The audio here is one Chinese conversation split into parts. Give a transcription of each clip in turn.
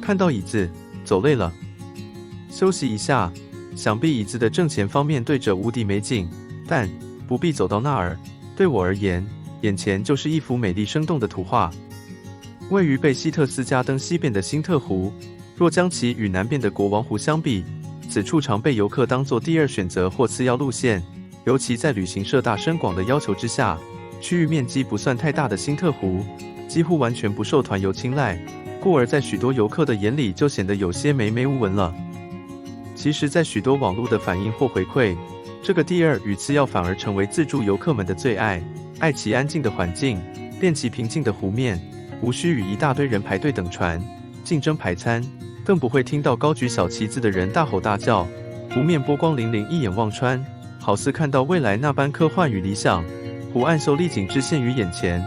看到椅子，走累了，休息一下。想必椅子的正前方面对着无敌美景，但不必走到那儿。对我而言，眼前就是一幅美丽生动的图画。位于贝希特斯加登西边的辛特湖，若将其与南边的国王湖相比，此处常被游客当作第二选择或次要路线。尤其在旅行社大深广的要求之下，区域面积不算太大的辛特湖，几乎完全不受团游青睐，故而在许多游客的眼里就显得有些眉眉无纹了。其实，在许多网络的反应或回馈，这个第二与次要反而成为自助游客们的最爱，爱其安静的环境，恋其平静的湖面，无需与一大堆人排队等船，竞争排餐，更不会听到高举小旗子的人大吼大叫。湖面波光粼粼，一眼望穿，好似看到未来那般科幻与理想。湖岸秀丽景致现于眼前，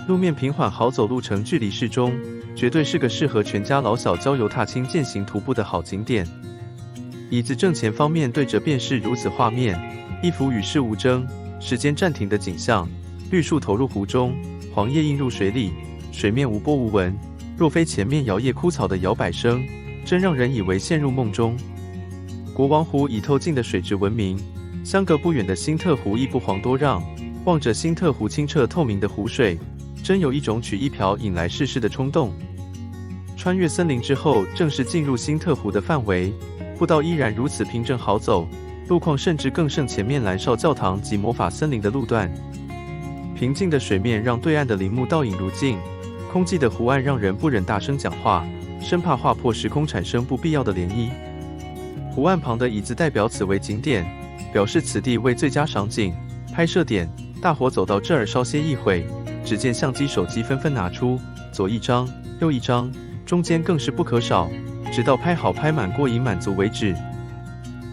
路面平缓好走，路程距离市中，绝对是个适合全家老小郊游踏青健行徒步的好景点。椅子正前方面对着便是如此画面，一幅与世无争、时间暂停的景象。绿树投入湖中，黄叶映入水里，水面无波无纹，若非前面摇曳枯草的摇摆声，真让人以为陷入梦中。国王湖以透镜的水质闻名，相隔不远的辛特湖亦不遑多让。望着辛特湖清澈透明的湖水，真有一种取一瓢饮来试试的冲动。穿越森林之后，正式进入辛特湖的范围。步道依然如此平整好走，路况甚至更胜前面蓝少教堂及魔法森林的路段。平静的水面让对岸的林木倒影如镜，空寂的湖岸让人不忍大声讲话，生怕划破时空产生不必要的涟漪。湖岸旁的椅子代表此为景点，表示此地为最佳赏景拍摄点。大伙走到这儿稍歇一会，只见相机手机纷纷拿出，左一张右一张，中间更是不可少，直到拍好拍满过瘾满足为止。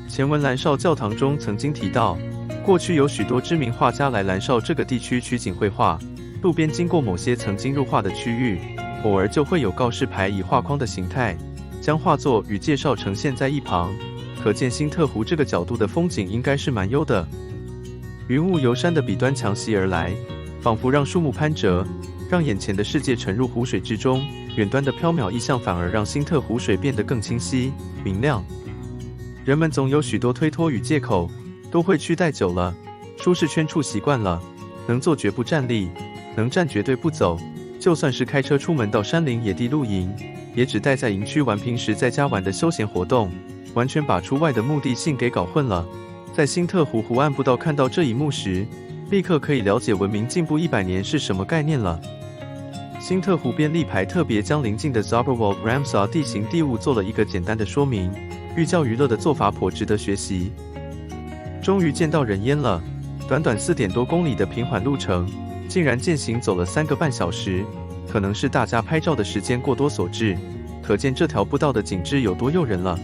前文蓝少教堂中曾经提到，过去有许多知名画家来蓝少这个地区取景绘画，路边经过某些曾经入画的区域，偶尔就会有告示牌以画框的形态，将画作与介绍呈现在一旁，可见辛特湖这个角度的风景应该是蛮优的。云雾由山的彼端强袭而来，仿佛让树木攀折，让眼前的世界沉入湖水之中。远端的缥缈意象反而让辛特湖水变得更清晰明亮。人们总有许多推脱与借口，都会去待久了，舒适圈处习惯了，能坐绝不站立，能站绝对不走。就算是开车出门到山林野地露营，也只待在营区玩平时在家玩的休闲活动，完全把出外的目的性给搞混了。在辛特湖湖岸步道看到这一幕时，立刻可以了解文明进步100年是什么概念了。辛特湖边立牌特别将邻近的 Zauberwald Ramsar 地形地物做了一个简单的说明，寓教于乐的做法颇值得学习。终于见到人烟了，短短4点多公里的平缓路程，竟然健行走了3个半小时，可能是大家拍照的时间过多所致，可见这条步道的景致有多诱人了。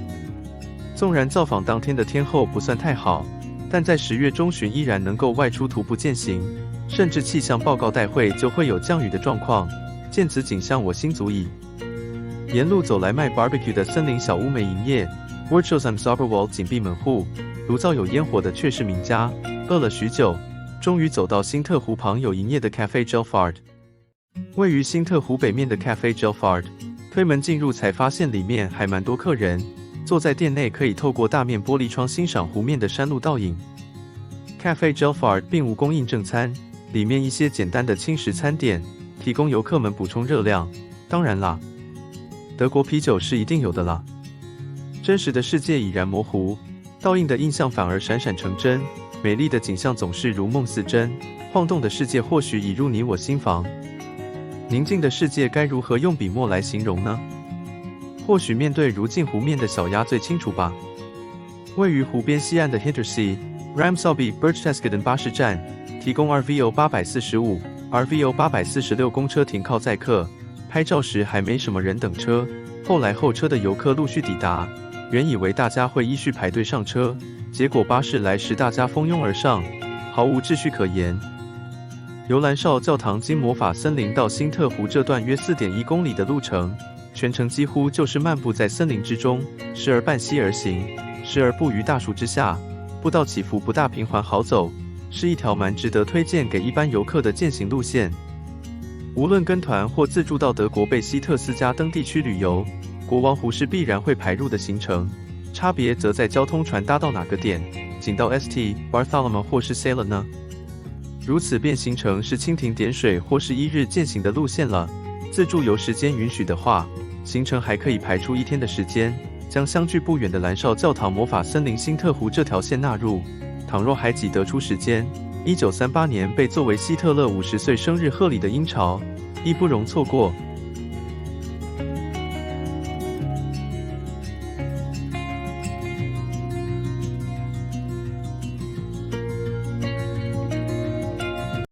纵然造访当天的天候不算太好，但在10月中旬依然能够外出徒步健行，甚至气象报告待会就会有降雨的状况。见此景象，我心足矣。沿路走来卖 barbecue 的森林小屋没营业 ，Wortschosam Zauberwald 紧闭门户，炉灶有烟火的却是名家。饿了许久，终于走到辛特湖旁有营业的 Cafe Gelfard。位于辛特湖北面的 Cafe Gelfard， 推门进入才发现里面还蛮多客人。坐在店内可以透过大面玻璃窗欣赏湖面的山路倒影。Cafe Gelfard 并无供应正餐，里面一些简单的轻食餐点，提供游客们补充热量。当然啦，德国啤酒是一定有的啦。真实的世界已然模糊，倒映的印象反而闪闪成真。美丽的景象总是如梦似真，晃动的世界或许已入你我心房。宁静的世界该如何用笔墨来形容呢？或许面对如镜湖面的小鸭最清楚吧。位于湖边西岸的 Hintersee Ramsar Berchtesgaden 巴士站，提供 RVO 845、RVO 846公车停靠载客。拍照时还没什么人等车，后来候车的游客陆续抵达，原以为大家会依序排队上车，结果巴士来时大家蜂拥而上，毫无秩序可言。由蓝少教堂经魔法森林到辛特湖这段约 4.1 公里的路程，全程几乎就是漫步在森林之中，时而伴溪而行，时而步于大树之下。步道起伏不大，平缓好走，是一条蛮值得推荐给一般游客的健行路线。无论跟团或自助到德国贝希特斯加登地区旅游，国王湖是必然会排入的行程，差别则在交通船搭到哪个点，仅到 St. Bartholomew 或是 Sela 呢？如此便形成是蜻蜓点水或是一日践行的路线了。自助游时间允许的话，行程还可以排出1天的时间，将相距不远的蓝绍教堂魔法森林辛特湖这条线纳入。倘若还挤得出时间，1938年被作为希特勒50岁生日贺礼的鹰巢，亦不容错过。